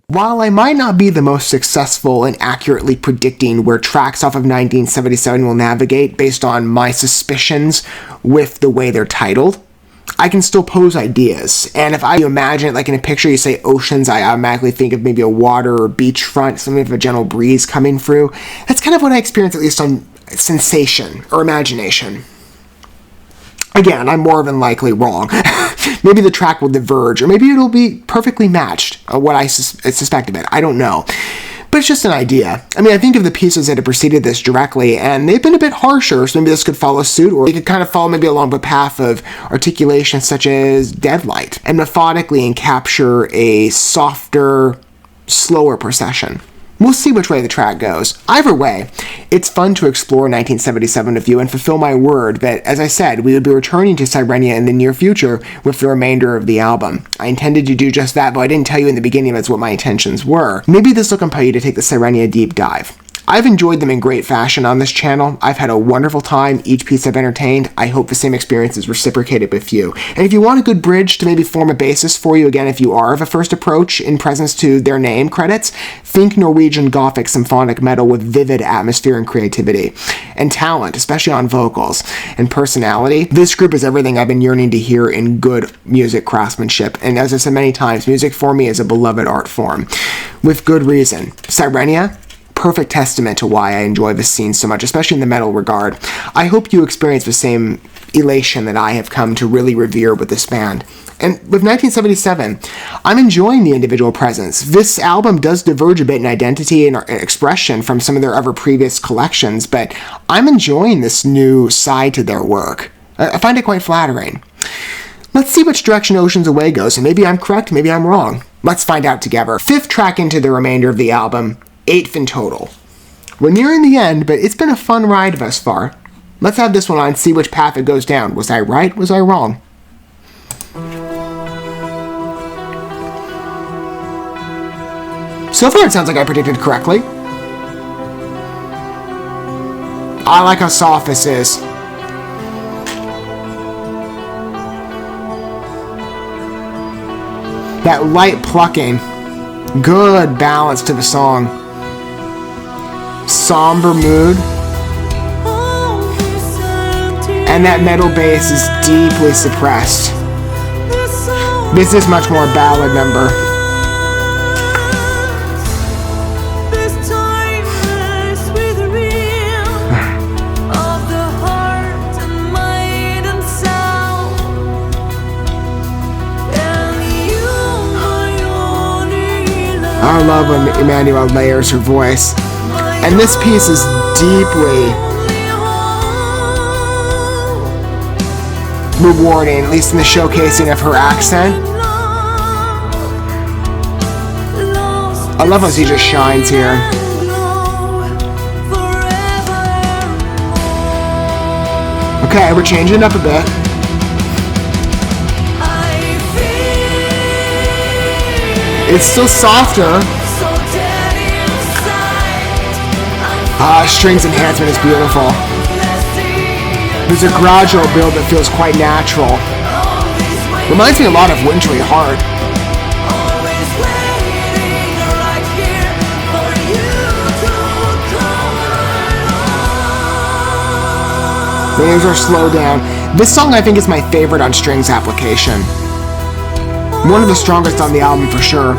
While I might not be the most successful in accurately predicting where tracks off of 1977 will navigate based on my suspicions with the way they're titled, I can still pose ideas. And if I imagine it like in a picture, you say oceans, I automatically think of maybe a water or beachfront, something of a gentle breeze coming through. That's kind of what I experience, at least on sensation or imagination. Again, I'm more than likely wrong. Maybe the track will diverge, or maybe it'll be perfectly matched, what I suspect of it. I don't know. But it's just an idea. I mean, I think of the pieces that have preceded this directly, and they've been a bit harsher, so maybe this could follow suit, or it could kind of follow maybe along the path of articulation such as Deadlight, and methodically capture a softer, slower procession. We'll see which way the track goes. Either way, it's fun to explore 1977 with you and fulfill my word that, as I said, we would be returning to SIRENIA in the near future with the remainder of the album. I intended to do just that, but I didn't tell you in the beginning that's what my intentions were. Maybe this will compel you to take the SIRENIA deep dive. I've enjoyed them in great fashion on this channel. I've had a wonderful time. Each piece I've entertained. I hope the same experience is reciprocated with you. And if you want a good bridge to maybe form a basis for you, again, if you are of a first approach in presence to their name credits, think Norwegian Gothic symphonic metal with vivid atmosphere and creativity. And talent, especially on vocals. And personality. This group is everything I've been yearning to hear in good music craftsmanship. And as I said many times, music for me is a beloved art form. With good reason. SIRENIA? Perfect testament to why I enjoy this scene so much, especially in the metal regard. I hope you experience the same elation that I have come to really revere with this band. And with 1977, I'm enjoying the individual presence. This album does diverge a bit in identity and expression from some of their ever previous collections, but I'm enjoying this new side to their work. I find it quite flattering. Let's see which direction Oceans Away goes, and maybe I'm correct, maybe I'm wrong. Let's find out together. 5th track into the remainder of the album. 8th in total. We're nearing the end, but it's been a fun ride thus far. Let's have this one on and see which path it goes down. Was I right? Was I wrong? So far it sounds like I predicted correctly. I like how soft this is. That light plucking. Good balance to the song. Somber mood, and that metal bass is deeply suppressed. This is much more ballad number. I love when Emmanuel layers her voice. And this piece is deeply rewarding, at least in the showcasing of her accent. I love how she just shines here. Okay, we're changing it up a bit. It's still softer. Strings enhancement is beautiful. There's a gradual build that feels quite natural. Reminds me a lot of Wintry Heart. Things are slowed down. This song I think is my favorite on strings application. One of the strongest on the album for sure.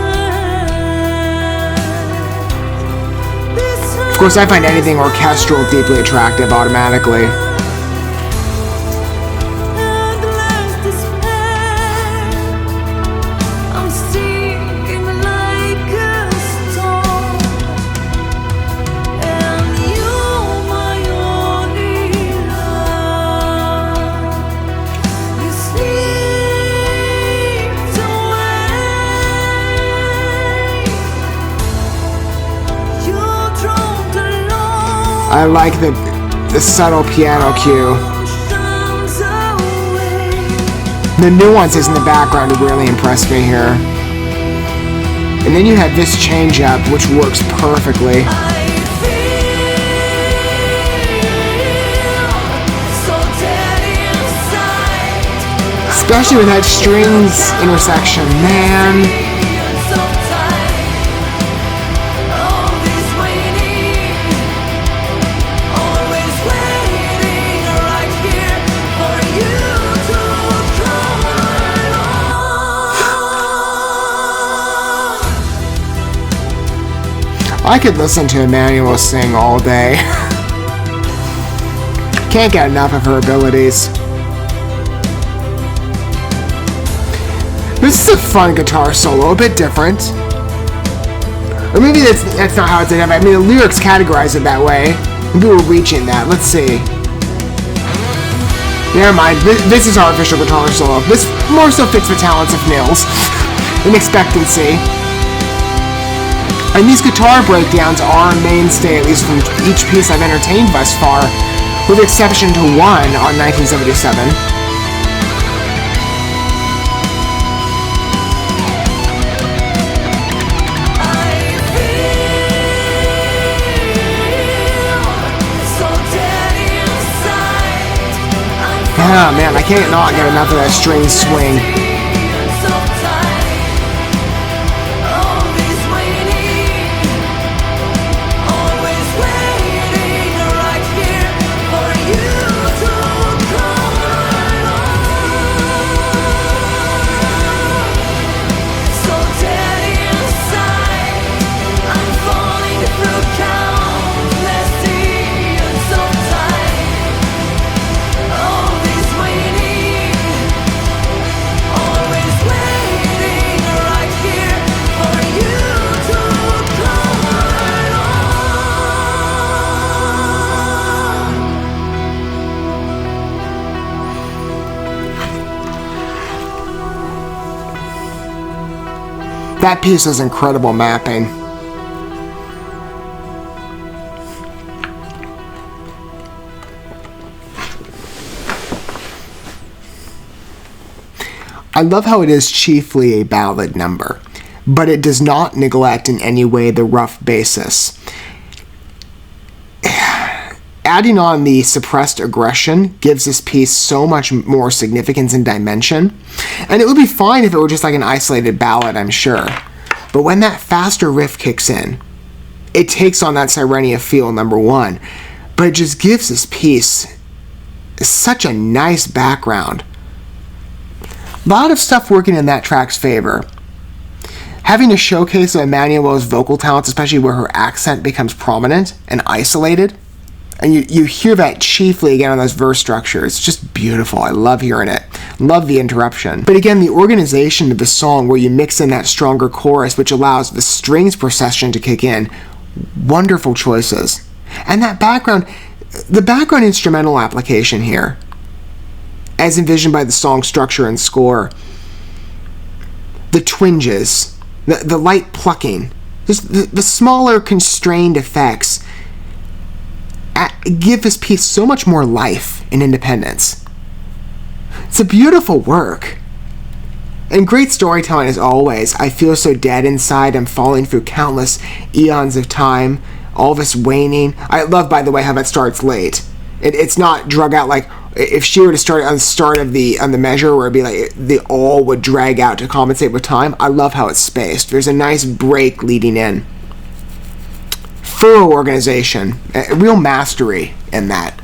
Of course, I find anything orchestral deeply attractive automatically. I like the subtle piano cue. The nuances in the background really impressed me here. And then you have this change up, which works perfectly. It's Especially with that strings intersection, man. I could listen to Emmanuel sing all day. Can't get enough of her abilities. This is a fun guitar solo, a bit different. Or maybe that's not how it's done. I mean, the lyrics categorize it that way. Maybe we're reaching that. Let's see. Never mind. This is our official guitar solo. This more so fits the talents of Nils. In Expectancy. And these guitar breakdowns are a mainstay, at least from each piece I've entertained thus far, with the exception to one on 1977. Ah, man, I can't not get enough of that string swing. That piece is incredible mapping. I love how it is chiefly a ballad number, but it does not neglect in any way the rough basis. Adding on the suppressed aggression gives this piece so much more significance and dimension. And it would be fine if it were just like an isolated ballad, I'm sure. But when that faster riff kicks in, it takes on that Sirenia feel, number one. But it just gives this piece such a nice background. A lot of stuff working in that track's favor. Having a showcase of Emmanuel's vocal talents, especially where her accent becomes prominent and isolated. And you hear that chiefly again on those verse structures. It's just beautiful. I love hearing it. Love the interruption. But again, the organization of the song where you mix in that stronger chorus, which allows the strings procession to kick in. Wonderful choices. And that background, the background instrumental application here, as envisioned by the song structure and score, the twinges, the light plucking, just the smaller constrained effects, give this piece so much more life and independence. It's a beautiful work. And great storytelling as always. I feel so dead inside. I'm falling through countless eons of time. All this waning. I love, by the way, how that starts late. It's not drug out like if she were to start on the start of on the measure where it'd be like the all would drag out to compensate with time. I love how it's spaced. There's a nice break leading in. Thorough organization, real mastery in that.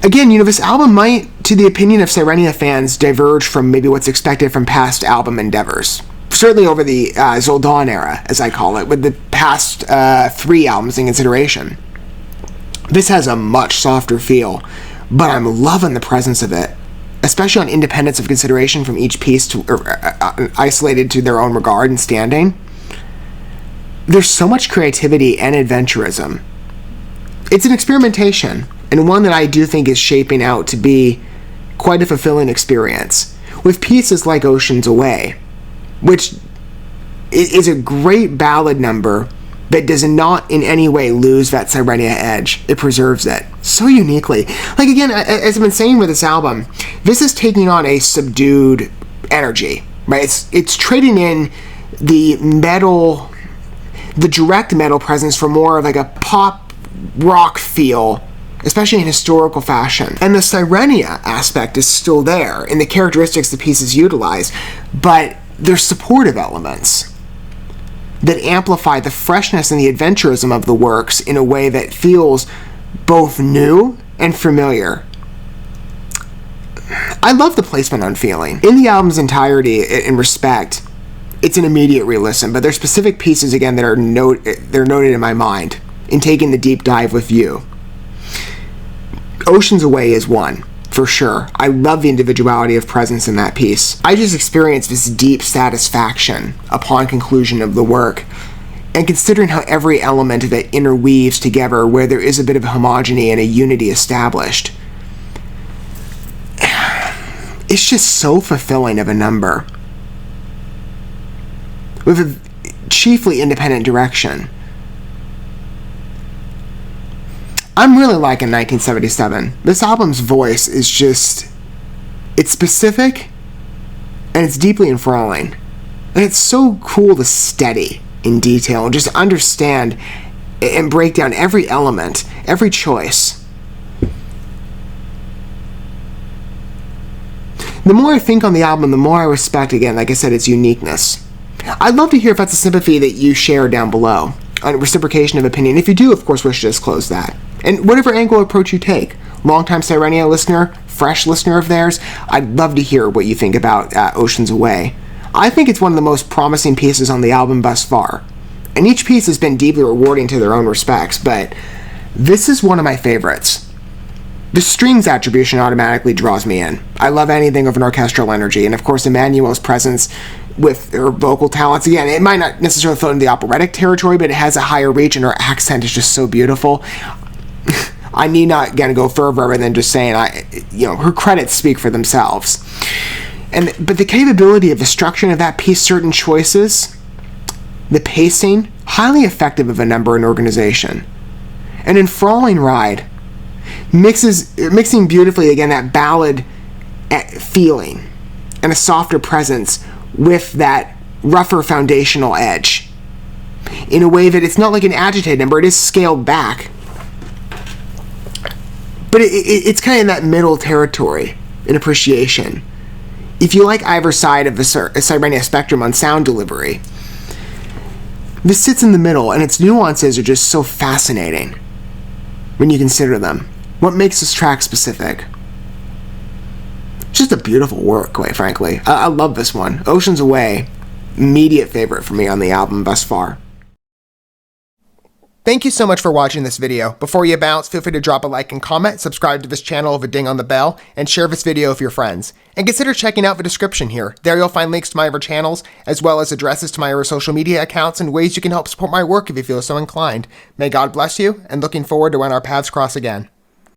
Again, this album might, to the opinion of Sirenia fans, diverge from maybe what's expected from past album endeavors. Certainly over the Zoldan era, as I call it, with the past 3 albums in consideration. This has a much softer feel, but I'm loving the presence of it, especially on independence of consideration from each piece, isolated to their own regard and standing. There's so much creativity and adventurism. It's an experimentation, and one that I do think is shaping out to be quite a fulfilling experience, with pieces like Oceans Away, which is a great ballad number that does not in any way lose that Sirenia edge. It preserves it so uniquely. Like, again, as I've been saying with this album, this is taking on a subdued energy, right? It's trading in the metal, the direct metal presence for more of like a pop rock feel especially in historical fashion. And the SIRENIA aspect is still there in the characteristics the pieces utilize, but there's supportive elements that amplify the freshness and the adventurism of the works in a way that feels both new and familiar. I love the placement on feeling. In the album's entirety, in respect, it's an immediate re-listen, but there's specific pieces, again, that are noted in my mind in taking the deep dive with you. Oceans Away is one, for sure. I love the individuality of presence in that piece. I just experienced this deep satisfaction upon conclusion of the work, and considering how every element of it interweaves together where there is a bit of homogeny and a unity established. It's just so fulfilling of a number, with a chiefly independent direction. I'm really liking 1977. This album's voice is just, it's specific, and it's deeply enthralling. And it's so cool to study in detail and just understand and break down every element, every choice. The more I think on the album, the more I respect, again, like I said, its uniqueness. I'd love to hear if that's a sympathy that you share down below, on reciprocation of opinion. If you do, of course, wish to disclose that. And whatever angle approach you take, longtime SIRENIA listener, fresh listener of theirs, I'd love to hear what you think about Oceans Away. I think it's one of the most promising pieces on the album thus far. And each piece has been deeply rewarding to their own respects, but this is one of my favorites. The strings attribution automatically draws me in. I love anything of an orchestral energy, and of course Emmanuel's presence with her vocal talents. Again, it might not necessarily float into the operatic territory, but it has a higher reach, and her accent is just so beautiful. I need not, again, go further than just saying, her credits speak for themselves. But the capability of the structuring of that piece, certain choices, the pacing, highly effective of a number and organization. An enthralling ride. Mixing beautifully, again, that ballad feeling and a softer presence with that rougher foundational edge in a way that it's not like an agitated number, it is scaled back, but it's kind of in that middle territory in appreciation. If you like either side of the SIRENIA spectrum on sound delivery, this sits in the middle, and its nuances are just so fascinating when you consider them. What makes this track specific? It's just a beautiful work, quite frankly. I love this one. Oceans Away, immediate favorite for me on the album thus far. Thank you so much for watching this video. Before you bounce, feel free to drop a like and comment, subscribe to this channel with a ding on the bell, and share this video with your friends. And consider checking out the description here. There you'll find links to my other channels, as well as addresses to my other social media accounts and ways you can help support my work if you feel so inclined. May God bless you, and looking forward to when our paths cross again.